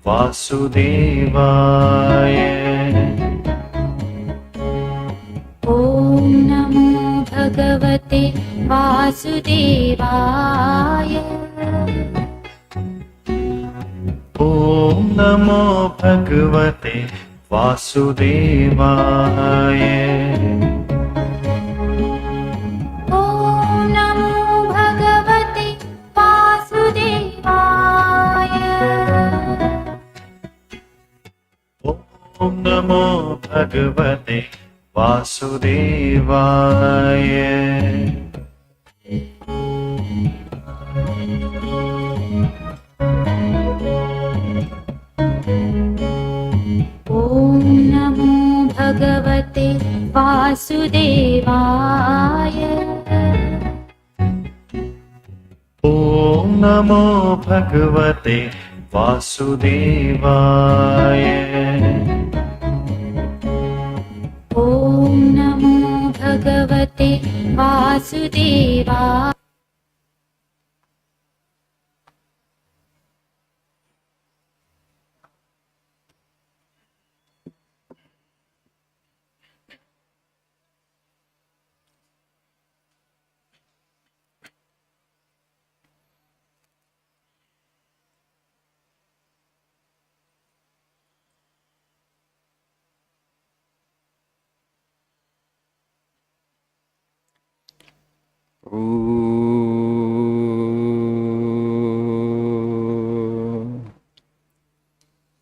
वासुदेवाय। ॐ नमो भगवते वासुदेवाय। ॐ नमो भगवते वासुदेवाय। ॐ नमो भगवते वासुदेवाय। ॐ नमो भगवते वासुदेवाय। ॐ नमो भगवते वासुदेवाय। ॐ नमो भगवते वासुदेवाय। ॐ नमो भगवते वासुदेवाय।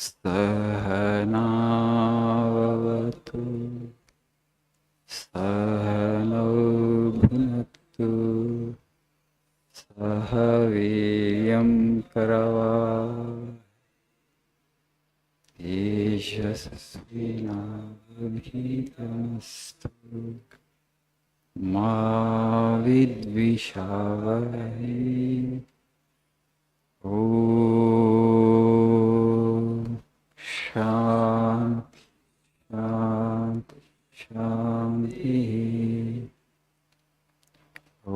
सहनावतु सहनौ भुनक्तु सह वीर्यं करवावहै तेजस्विनावधीतमस्तु मा विद्विषावहै। ॐ शान्ति शान्ति शान्तिः। ॐ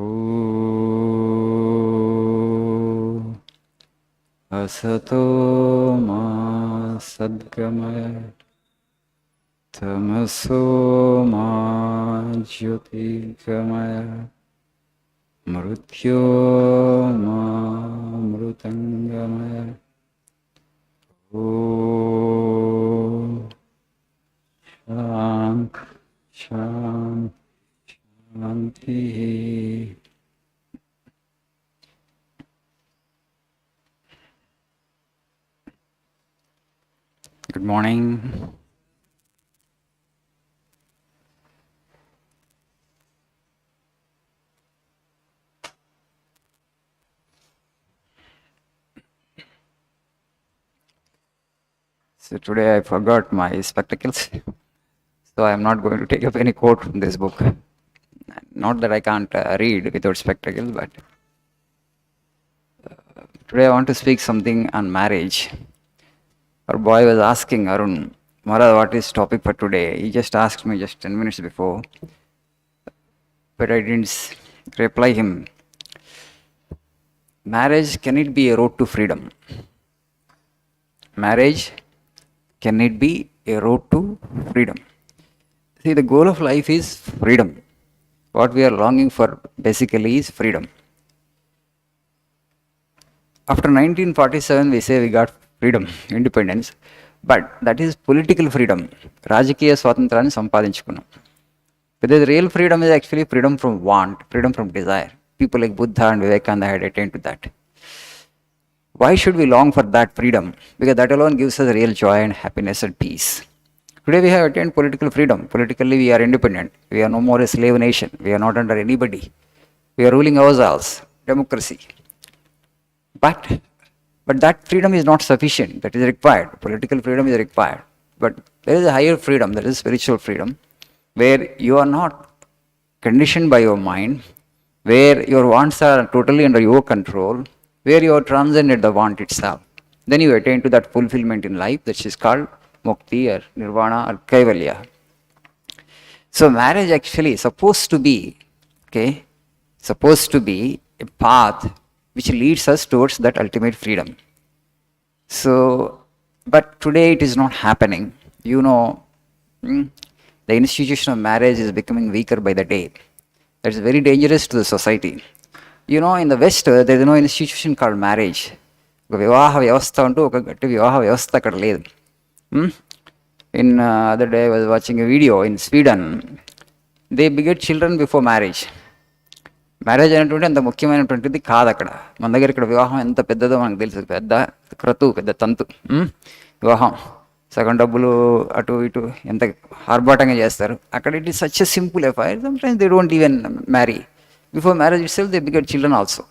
असतो मा सद्गमय तमसो मा ज्योतिर्गमय मृत्योर्मामृतङ्गमय। ॐ शान्ति शान्ति शान्तिः। Good morning. So today I forgot my spectacles, so I am not going to take up any quote from this book. Not that I can't read without spectacles, but today I want to speak something on marriage. Our boy was asking Arun, Maharaj, what is topic for today? He just asked me just 10 minutes before, but I didn't reply him. Marriage, can it be a road to freedom? Marriage, can it be a road to freedom? See, the goal of life is freedom. What we are longing for basically is freedom. After 1947, we say we got freedom, independence, but that is political freedom. Rajakiya swatantrani sampadinchukunnam. But the real freedom is actually freedom from want, freedom from desire. People like Buddha and Vivekananda had attained to that. Why should we long for that freedom? Because that alone gives us real joy and happiness and peace. Today we have attained political freedom. Politically we are independent. We are no more a slave nation. We are not under anybody. We are ruling ourselves. Democracy. But that freedom is not sufficient. That is required. Political freedom is required. But there is a higher freedom. That is spiritual freedom, where you are not conditioned by your mind, where your wants are totally under your control, where you are transcended the want itself. Then you attain to that fulfillment in life, which is called mukti or nirvana or kaivalya. So marriage actually is supposed to be a path which leads us towards that ultimate freedom. So But today it is not happening. You know, mm, the institution of marriage is becoming weaker by the day. That's very dangerous to the society. You know, in the West, there is no institution called marriage. ఒక వివాహ వ్యవస్థ అంటూ ఒక గట్టి వివాహ వ్యవస్థ అక్కడ లేదు. In other day was watching a video in Sweden. They beget children before marriage. Marriage అనేటువంటి అంత ముఖ్యమైనటువంటిది కాదు అక్కడ. మన దగ్గర ఇక్కడ వివాహం ఎంత పెద్దదో మనకు తెలుసు. పెద్ద క్రతు, పెద్ద తంతు. వివాహం సగం డబ్బులు అటు ఇటు ఎంత ఆర్భాటంగా చేస్తారు. అక్కడ it is such a simple affair. Sometimes they don't even marry. Before marriage itself, they beget children also.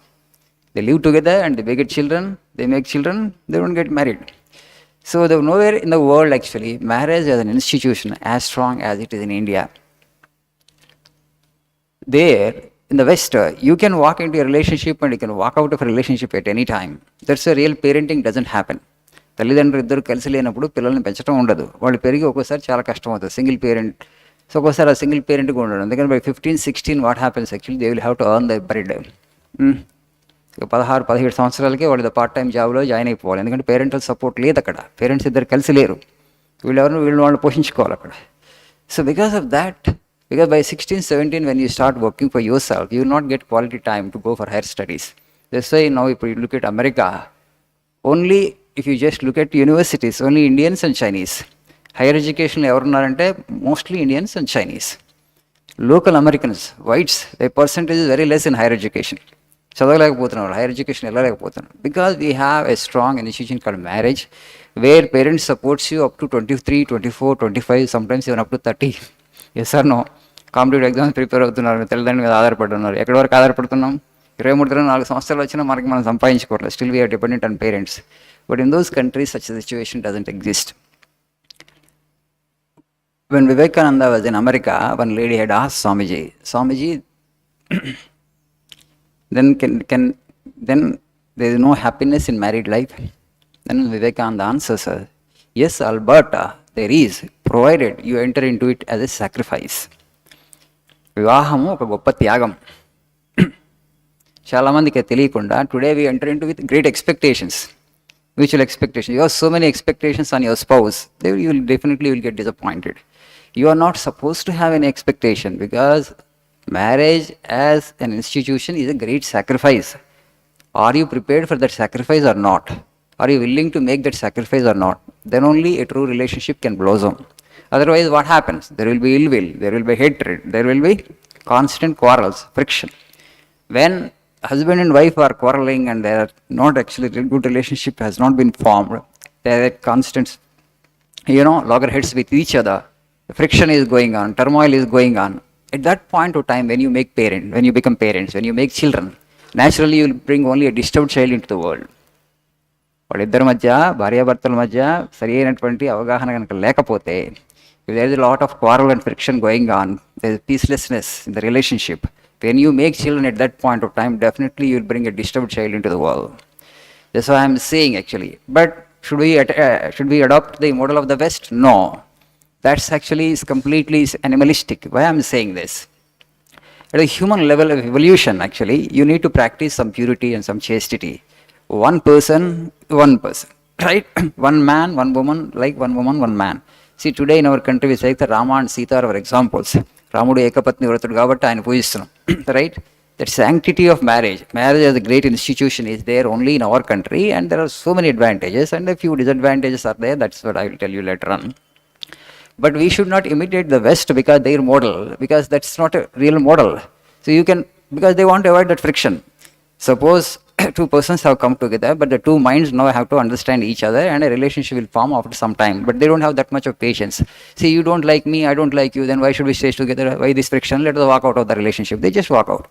They live together and they beget children, they make children, they don't get married. So there was nowhere in the world actually marriage as an institution as strong as it is in India. There, in the West, you can walk into a relationship and you can walk out of a relationship at any time. That's why real parenting doesn't happen. తల్లిదండ్రులు ఇద్దరు కలిసి లేనప్పుడు పిల్లల్ని పెంచడం ఉండదు. వాళ్ళు పెరిగి ఒక్కోసారి చాలా కష్టం అవుతుంది. Single parent. సో ఒక్కోసారి ఆ సింగిల్ పేరెంట్గా ఉండడం. ఎందుకంటే by 15, 16 what happens actually they will have to earn the bread. 16, 17 సంవత్సరాలకే వాళ్ళు పార్ట్ టైం జాబ్లో జాయిన్ అయిపోవాలి. ఎందుకంటే పేరెంటల్ సపోర్ట్ లేదు అక్కడ. పేరెంట్స్ ఇద్దరు కలిసి లేరు. వీళ్ళెవరు వాళ్ళు పోషించుకోవాలి అక్కడ. So because of that, because by 16, 17 when you start working for yourself, you will not get quality time to go for higher studies. That's why now if you look at America, only if you just look at universities, only Indians and Chinese. Higher ఎడ్యుకేషన్లో ఎవరున్నారంటే mostly Indians and Chinese. Local Americans, whites, the percentage is very less in higher education. చదవలేకపోతున్నారు, higher education వెళ్ళలేకపోతున్నారు. Because we have a strong institution called marriage, where parents supports you up to 23, 24, 25, sometimes even up to 30. Yes or no? Competitive exams prepare అవుతున్నారు, తల్లిదండ్రుల మీద ఆధారపడుతున్నారు. ఎక్కడి వరకు ఆధారపడుతున్నాం? 23, 24 సంవత్సరాలు వచ్చినా మనకి మనం సంపాదించుకోవట్లేదు. Still we are dependent on parents. But in those countries such situation doesn't exist. When Vivekananda was in America, one lady had asked Swamiji, then there is no happiness in married life? Then Vivekananda answers her, yes, Alberta, there is, provided you enter into it as a sacrifice. వివాహము ఒక గొప్ప త్యాగం. చాలామందికి తెలియకుండా today we enter into with great expectations. Mutual expectations. You have so many expectations on your spouse, you will definitely get disappointed. You are not supposed to have any expectation because marriage as an institution is a great sacrifice. Are you prepared for that sacrifice or not? Are you willing to make that sacrifice or not? Then only a true relationship can blossom. Otherwise, what happens? There will be ill will, there will be hatred, there will be constant quarrels, friction. When husband and wife are quarreling and they are not actually good relationship has not been formed, there are constant, loggerheads with each other. Friction is going on, turmoil is going on. At that point of time, when you become parents, when you make children, naturally you will bring only a disturbed child into the world. వాళ్ళిద్దరి మధ్య, భార్యాభర్తల మధ్య సరి అయినటువంటి అవగాహన కనుక లేకపోతే, if there is a lot of quarrel and friction going on, there is peacelessness in the relationship. When you make children at that point of time, definitely you will bring a disturbed child into the world. That's what I am saying actually. But should we adopt the model of the West? No. That's actually is completely animalistic. Why I am saying this? At a human level of evolution, actually, you need to practice some purity and some chastity. One person, right? One man, one woman, like one woman, one man. See, today in our country, we say that Rama and Sita are our examples. Ramudu ekapatni vratudu kabatti ayana poojistunnam, right? That sanctity of marriage as a great institution is there only in our country, and there are so many advantages and a few disadvantages are there. That's what I will tell you later on. But we should not imitate the West because their model, because that's not a real model. So because they want to avoid that friction. Suppose two persons have come together, but the two minds now have to understand each other and a relationship will form after some time. But they don't have that much of patience. See, you don't like me, I don't like you, then why should we stay together? Why this friction? Let us walk out of the relationship. They just walk out.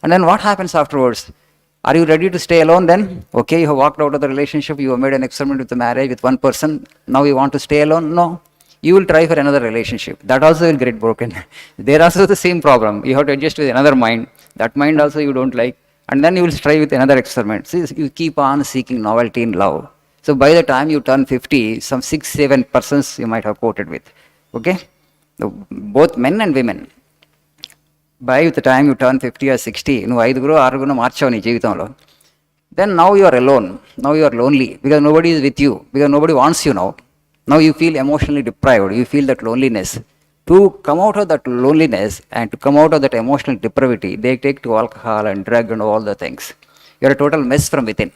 And then what happens afterwards? Are you ready to stay alone then? Okay, you have walked out of the relationship, you have made an experiment with the marriage with one person, now you want to stay alone? No. You will try for another relationship. That also will get broken. There also the same problem. You have to adjust with another mind. That mind also you don't like. And then you will try with another experiment. See, you keep on seeking novelty in love. So by the time you turn 50, some 6, 7 persons you might have courted with. Okay? So both men and women. By the time you turn 50 or 60, నువ్వు 5 6 మార్చావు నీ జీవితంలో. then now you are alone. Now you are lonely because nobody is with you, because nobody wants you now. Now you feel emotionally deprived. You feel that loneliness. To come out of that loneliness and to come out of that emotional depravity, they take to alcohol and drug and all the things. You are a total mess from within.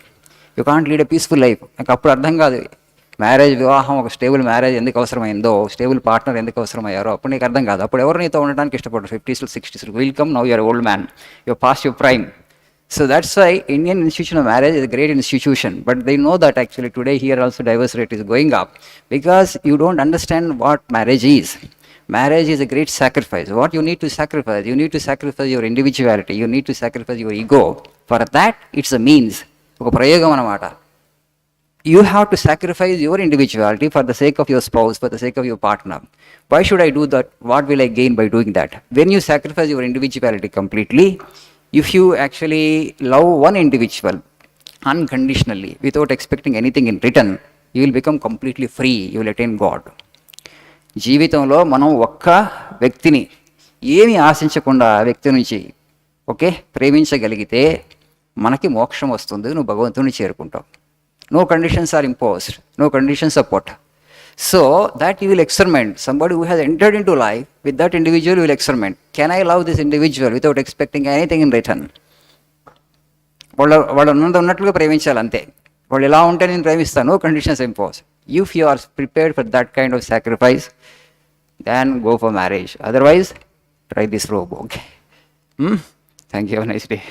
You can't lead a peaceful life. నాకు అప్పుడు అర్థం కాదు marriage, వివాహం, ఒక stable marriage ఎందుకు అవసరమైందో, stable partner ఎందుకు అవసరమయ్యారో అప్పుడు నీకు అర్థం కాదు. అప్పుడు ఎవరు నీతో ఉండడానికి ఇష్టపడరు. 50s to 60s will come, now you are old man, your past your prime. So that's why Indian institution of marriage is a great institution, but they know that actually today here also divorce rate is going up because you don't understand what marriage is. Marriage is a great sacrifice. What you need to sacrifice? You need to sacrifice your individuality. You need to sacrifice your ego. For that, it's a means. ఒక ప్రయోగం అన్నమాట. You have to sacrifice your individuality for the sake of your spouse, for the sake of your partner. Why should I do that? What will I gain by doing that? When you sacrifice your individuality completely, if you actually love one individual unconditionally without expecting anything in return, you will become completely free. You will attain God. జీవితంలో మనం ఒక్క వ్యక్తిని ఏమి ఆశించకుండా ఆ వ్యక్తి నుంచి ప్రేమించగలిగితే మనకి మోక్షం వస్తుంది. నువ్వు భగవంతుని చేరుకుంటావు. No conditions are imposed. No conditions are put. So that you will experiment. Somebody who has entered into life, with that individual you will experiment. Can I love this individual without expecting anything in return? వాళ్ళు ఉన్నట్లుగా ప్రేమించాలి అంతే. వాళ్ళు ఎలా ఉంటే నేను ప్రేమిస్తాను. No conditions imposed. If you are prepared for that kind of sacrifice, then go for marriage. Otherwise, try this robe. Okay. Thank you. Have a nice day.